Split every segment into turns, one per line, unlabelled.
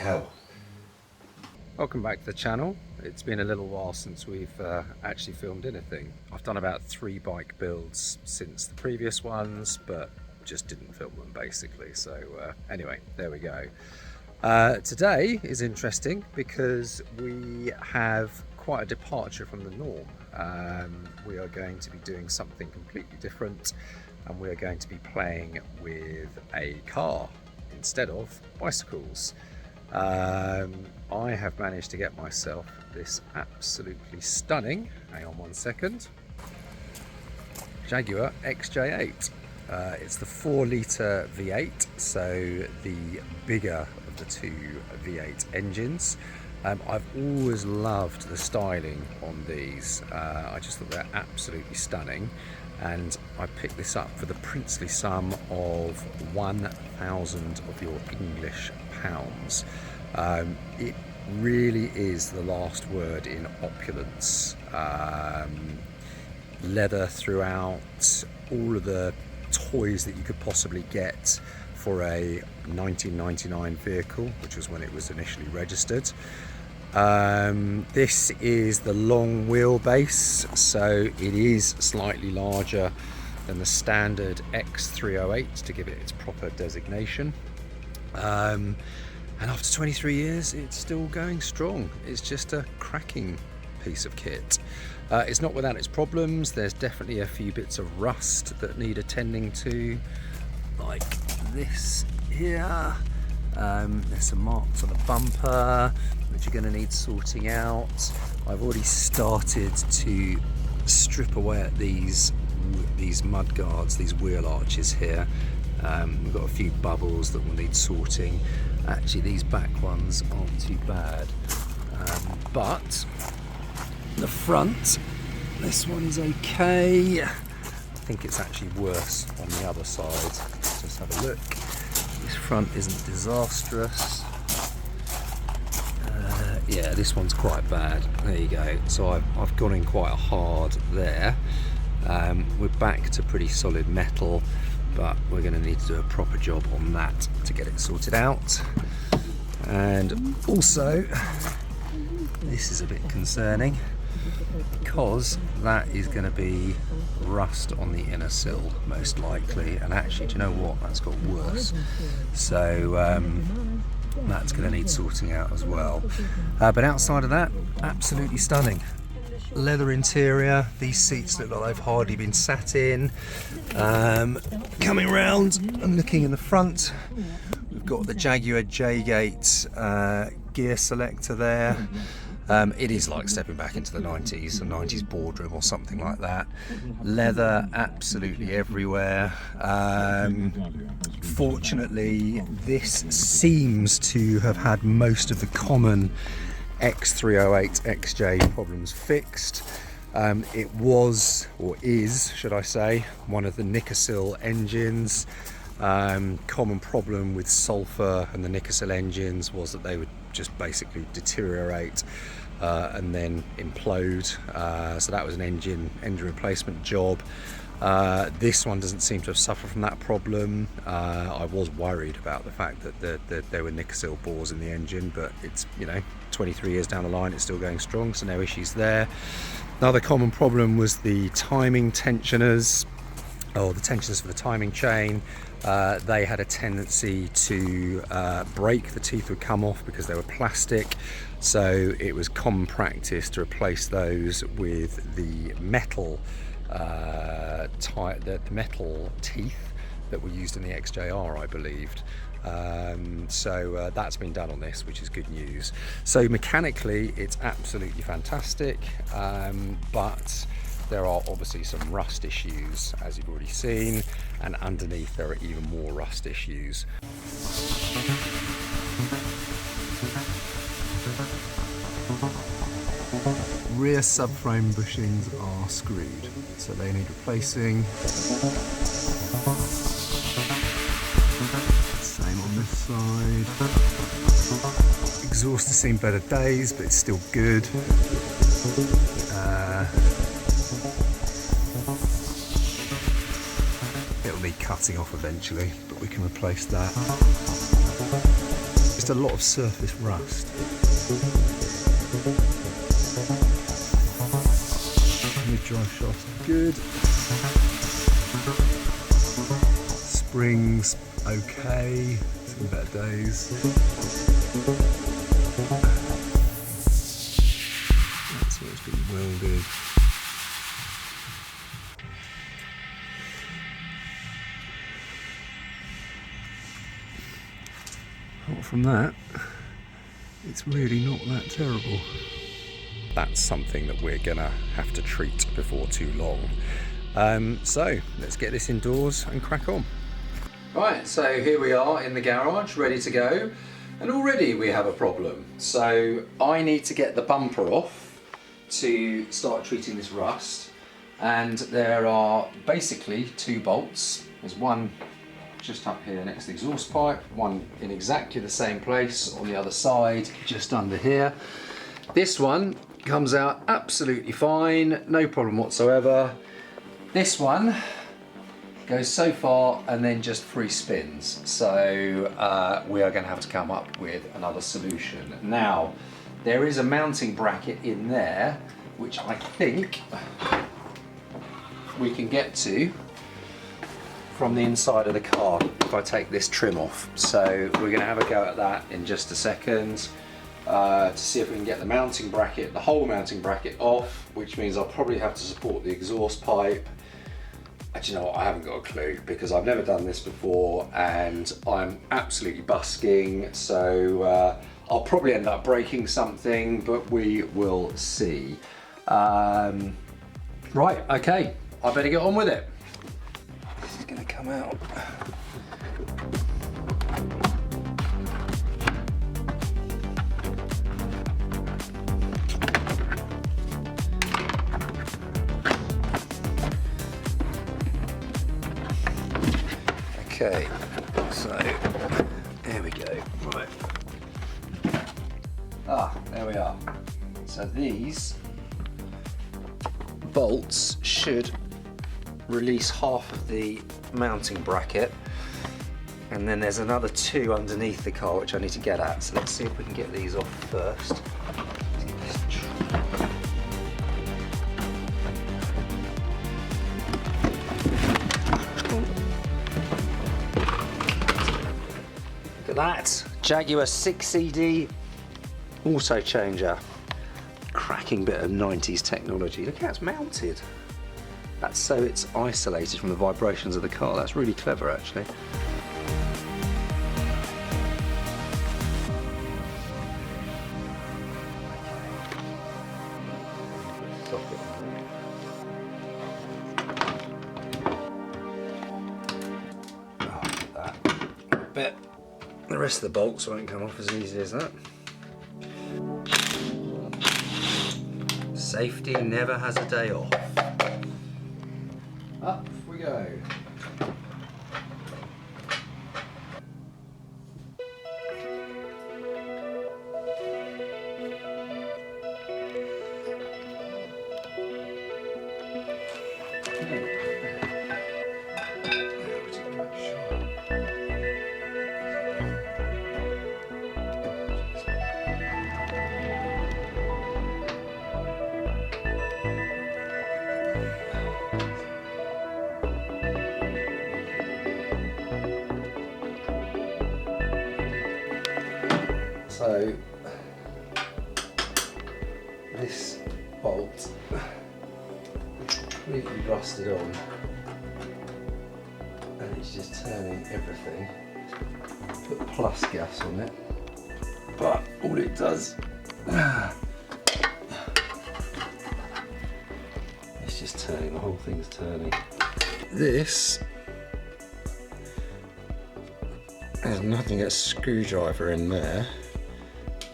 hell?
Welcome back to the channel. It's been a little while since we've actually filmed anything. I've done about 3 bike builds since the previous ones, but just didn't film them basically. So anyway, there we go. Today is interesting because we have quite a departure from the norm. We are going to be doing something completely different, and we are going to be playing with a car instead of bicycles. I have managed to get myself this absolutely stunning, hang on one second, Jaguar XJ8. It's the 4-litre V8, so the bigger of the 2 V8 engines. I've always loved the styling on these. I just thought they're absolutely stunning, and I picked this up for the princely sum of 1,000 of your English pounds. It really is the last word in opulence. Leather throughout, all of the toys that you could possibly get for a 1999 vehicle, which was when it was initially registered. This is the long wheelbase, so it is slightly larger than the standard X308 to give it its proper designation. And after 23 years, it's still going strong. It's just a cracking piece of kit. It's not without its problems. There's definitely a few bits of rust that need attending to, like this here. There's some marks on the bumper, which are going to need sorting out. I've already started to strip away at these mud guards, these wheel arches here. We've got a few bubbles that will need sorting. Actually, these back ones aren't too bad, but the front, this one is okay. I think it's actually worse on the other side. Let's just have a look. This front isn't disastrous. Yeah, this one's quite bad. There you go. So I've gone in quite hard there. We're back to pretty solid metal, but we're going to need to do a proper job on that to get it sorted out. And also, this is a bit concerning because that is going to be rust on the inner sill most likely, and actually, do you know what, that's got worse. So that's going to need sorting out as well. But outside of that, absolutely stunning. Leather interior, these seats look like they've hardly been sat in. Coming round and looking in the front, we've got the Jaguar J8 gear selector there. It is like stepping back into the 90s, a 90s boardroom or something like that. Leather absolutely everywhere. Fortunately, this seems to have had most of the common X308 XJ problems fixed. It was, or is, should I say, one of the Nickersill engines. Common problem with sulfur and the Nickersill engines was that they would just basically deteriorate and then implode. So that was an engine replacement job. This one doesn't seem to have suffered from that problem. I was worried about the fact that there were Nickersill bores in the engine, but it's, 23 years down the line, it's still going strong, so no issues there. Another common problem was the timing tensioners, or the tensioners for the timing chain. They had a tendency to break. The teeth would come off because they were plastic, so it was common practice to replace those with the metal the metal teeth that were used in the XJR, I believed. So that's been done on this, which is good news. So mechanically it's absolutely fantastic, but there are obviously some rust issues, as you've already seen, and underneath there are even more rust issues. Rear subframe bushings are screwed, so they need replacing. Same on this side. Exhaust has seen better days, but it's still good. It'll need cutting off eventually, but we can replace that. just a lot of surface rust. Mid-drive shaft, good. Springs, okay. Some better days. That's where it's been welded. Apart from that, it's really not that terrible. That's something that we're gonna have to treat before too long. So let's get this indoors and crack on. Right, so here we are in the garage, ready to go, and already we have a problem. So I need to get the bumper off to start treating this rust, and there are basically 2 bolts. There's one just up here next to the exhaust pipe, one in exactly the same place on the other side, just under here. This one comes out absolutely fine, no problem whatsoever. This one goes so far and then just free spins. So we are going to have to come up with another solution. Now, there is a mounting bracket in there, which I think we can get to from the inside of the car if I take this trim off. So we're going to have a go at that in just a second to see if we can get the mounting bracket, the whole mounting bracket off, which means I'll probably have to support the exhaust pipe. Do you know what, I haven't got a clue because I've never done this before and I'm absolutely busking, so I'll probably end up breaking something, but we will see. Right, okay, I better get on with it. This is gonna come out. Okay, so there we go. Right. There we are. So these bolts should release half of the mounting bracket, and then there's another 2 underneath the car which I need to get at. So let's see if we can get these off first. That Jaguar 6CD auto changer, cracking bit of 90s technology. Look how it's mounted. That's so it's isolated from the vibrations of the car. That's really clever, actually. Bit. The rest of the bolts won't come off as easy as that. Safety never has a day off. Up we go. So this bolt completely rusted on and it's just turning everything. Put plus gas on it, but all it does it's just turning, the whole thing's turning. This there's nothing, a screwdriver in there.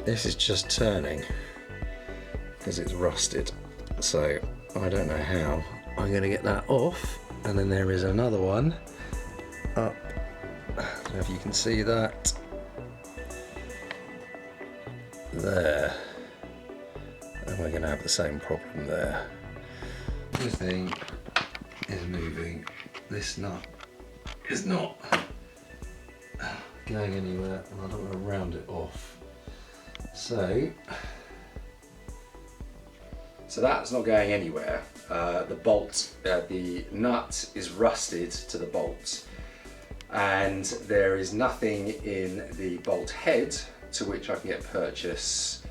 This is just turning because it's rusted. So I don't know how I'm going to get that off. And then there is another one up. I don't know if you can see that. There. And we're going to have the same problem there. This thing is moving. This nut is not. going anywhere, and I don't want to round it off. So that's not going anywhere. The bolt, the nut is rusted to the bolt, and there is nothing in the bolt head to which I can get purchase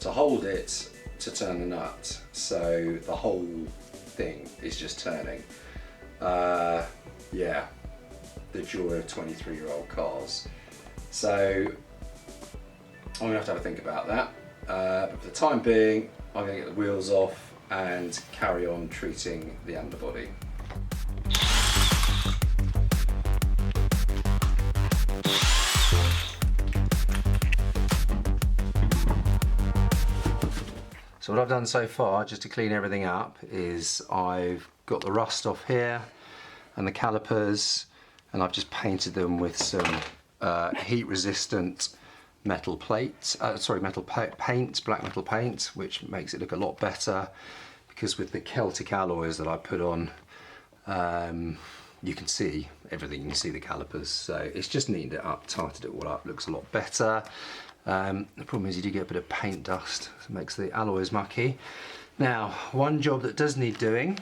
to hold it to turn the nut. So the whole thing is just turning. Yeah, the joy of 23-year-old cars. So I'm gonna have to have a think about that. But for the time being, I'm gonna get the wheels off and carry on treating the underbody. So what I've done so far, just to clean everything up, is I've got the rust off here and the calipers, and I've just painted them with some heat resistant metal plates, metal paint, black metal paint, which makes it look a lot better, because with the Celtic alloys that I put on, you can see everything, you can see the calipers, so it's just neatened it up, tightened it all up, looks a lot better. The problem is you do get a bit of paint dust, so it makes the alloys mucky. Now, one job that does need doing,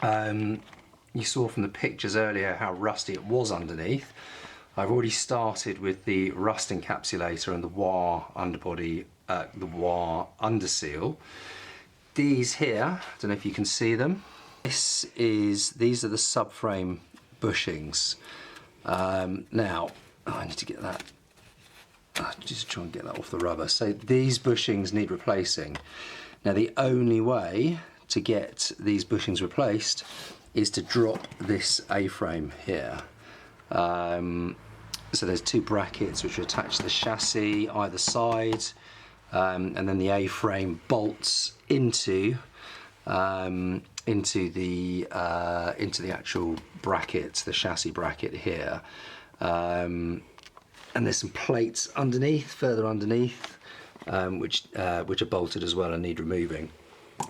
you saw from the pictures earlier how rusty it was underneath. I've already started with the rust encapsulator and the Jaguar underbody, the Jaguar underseal. These here, I don't know if you can see them. These are the subframe bushings. Now, I need to get that, just try and get that off the rubber. So these bushings need replacing. Now the only way to get these bushings replaced is to drop this A-frame here. So there's two brackets which are attached to the chassis either side, and then the A-frame bolts into the actual bracket, the chassis bracket here. And there's some plates underneath, further underneath, which are bolted as well and need removing.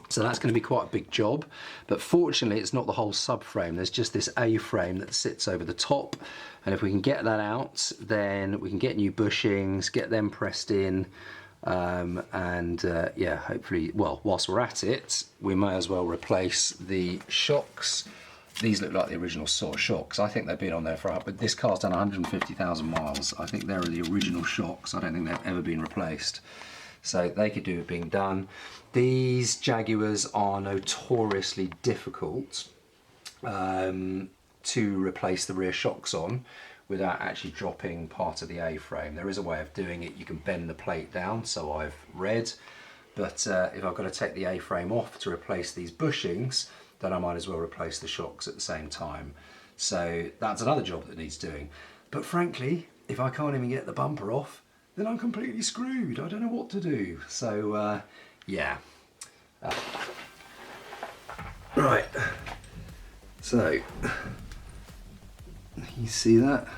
So that's going to be quite a big job, but fortunately it's not the whole subframe. There's just this A-frame that sits over the top, and if we can get that out, then we can get new bushings, get them pressed in, yeah, hopefully, well, whilst we're at it, we may as well replace the shocks. These look like the original sort of shocks. I think they've been on there for, but this car's done 150,000 miles. I think they're the original shocks. I don't think they've ever been replaced. So they could do with being done. These Jaguars are notoriously difficult to replace the rear shocks on without actually dropping part of the A-frame. There is a way of doing it. You can bend the plate down, so I've read. But if I've got to take the A-frame off to replace these bushings, then I might as well replace the shocks at the same time. So that's another job that needs doing. But frankly, if I can't even get the bumper off, then I'm completely screwed. I don't know what to do. So yeah. Right. So you see that?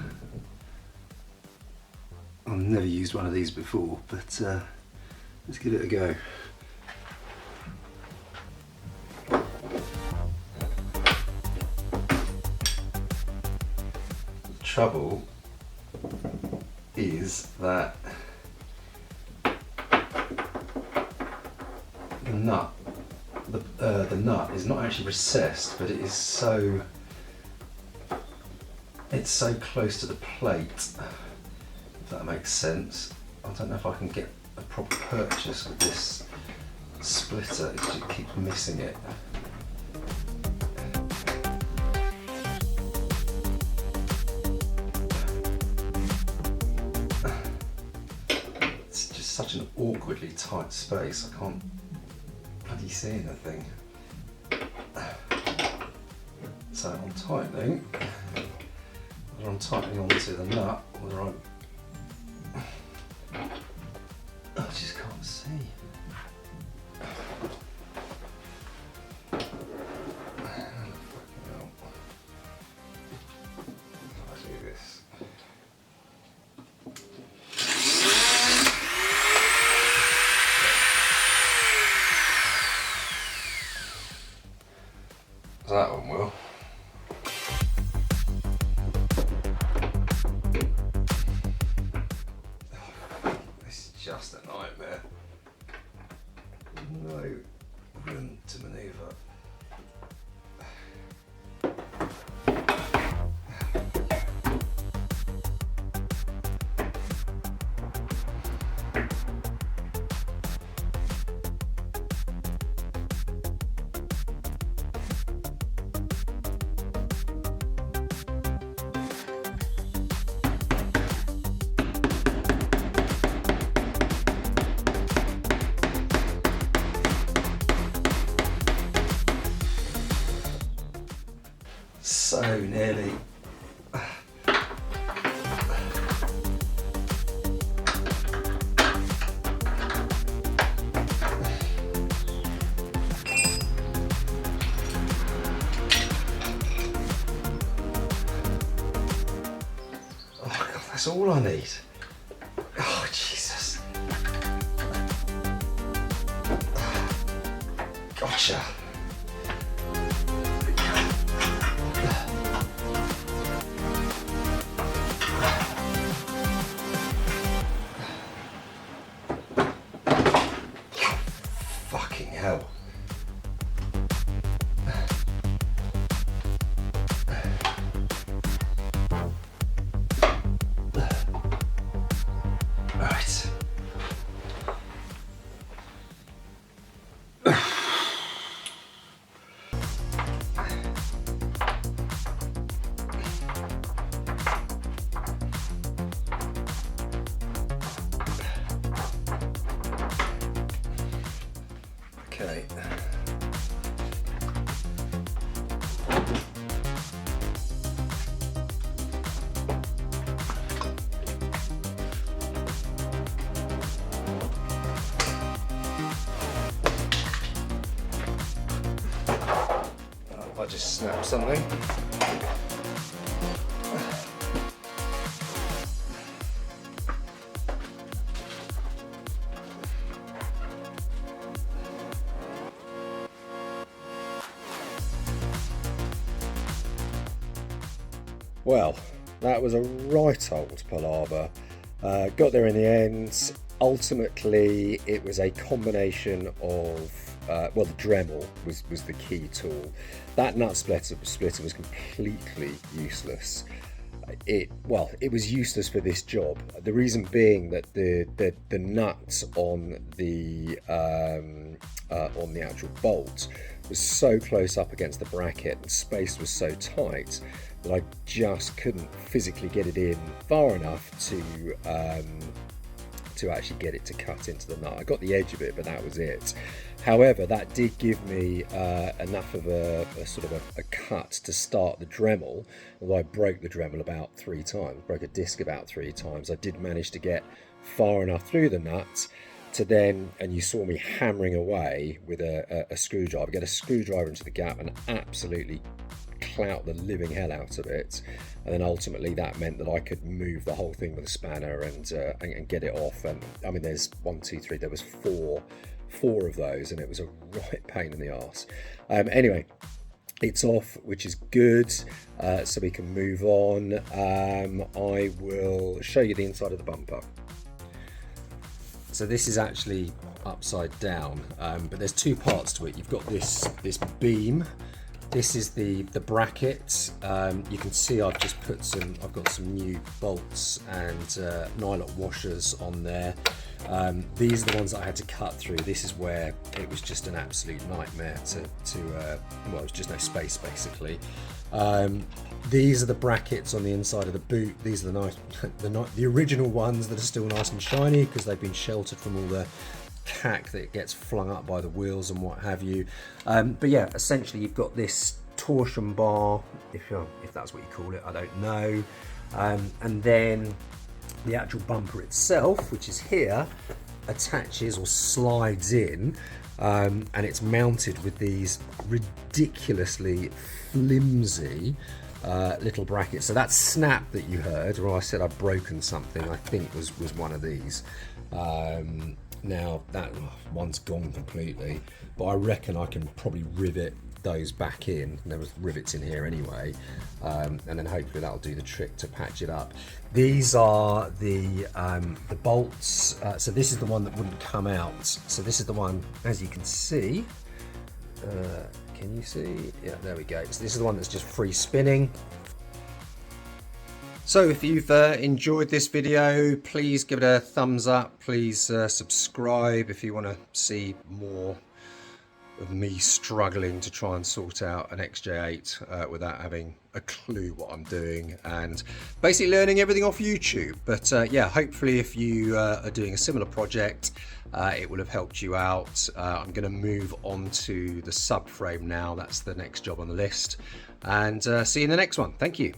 I've never used one of these before, but let's give it a go. The trouble is that the nut is not actually recessed, but it's so close to the plate, if that makes sense. I don't know if I can get a proper purchase of this splitter, it just keeps missing it. It's just such an awkwardly tight space, I can't bloody see anything. So I'm tightening, whether I'm tightening onto the nut, whether I'm... I just can't see. That one will. room to manoeuvre. So nearly. Oh my God, that's all I need. Oh Jesus. Gotcha. Fucking hell. Right. Okay. I just snapped something. Well, that was a right old palaver. Got there in the end. Ultimately, it was a combination of, well, the Dremel was the key tool. That nut splitter was completely useless. It was useless for this job. The reason being that the nut on the actual bolt was so close up against the bracket and space was so tight that I just couldn't physically get it in far enough to actually get it to cut into the nut. I got the edge of it, but that was it. However, that did give me enough of a sort of a cut to start the Dremel. Although I broke the Dremel about 3 times, broke a disc about 3 times, I did manage to get far enough through the nut to then, and you saw me hammering away with a screwdriver, get a screwdriver into the gap and absolutely clout the living hell out of it. And then ultimately that meant that I could move the whole thing with a spanner and get it off. And I mean, there's 1, 2, 3, there was four of those, and it was a right pain in the arse. Anyway, it's off, which is good, so we can move on. I will show you the inside of the bumper. So this is actually upside down, but there's 2 parts to it. You've got this beam. This is the bracket. You can see I've just I've got some new bolts and nylon washers on there. These are the ones that I had to cut through. This is where it was just an absolute nightmare well, there's just no space basically. These are the brackets on the inside of the boot. These are the original ones that are still nice and shiny because they've been sheltered from all the cack that gets flung up by the wheels and what have you. But yeah, essentially you've got this torsion bar, if that's what you call it, I don't know. And then the actual bumper itself, which is here, attaches or slides in, and it's mounted with these ridiculously flimsy little brackets. So that snap that you heard, or I said I'd broken something, I think was one of these. Now that one's gone completely, but I reckon I can probably rivet those back in. There was rivets in here anyway, and then hopefully that'll do the trick to patch it up. These are the bolts. So this is the one that wouldn't come out. So this is the one, as you can see. Can you see? Yeah, there we go. So this is the one that's just free spinning. So if you've enjoyed this video, please give it a thumbs up. Please subscribe if you want to see more of me struggling to try and sort out an XJ8 without having a clue what I'm doing, and basically learning everything off YouTube. But yeah, hopefully if you are doing a similar project, it will have helped you out. I'm going to move on to the subframe now. That's the next job on the list, and see you in the next one. Thank you.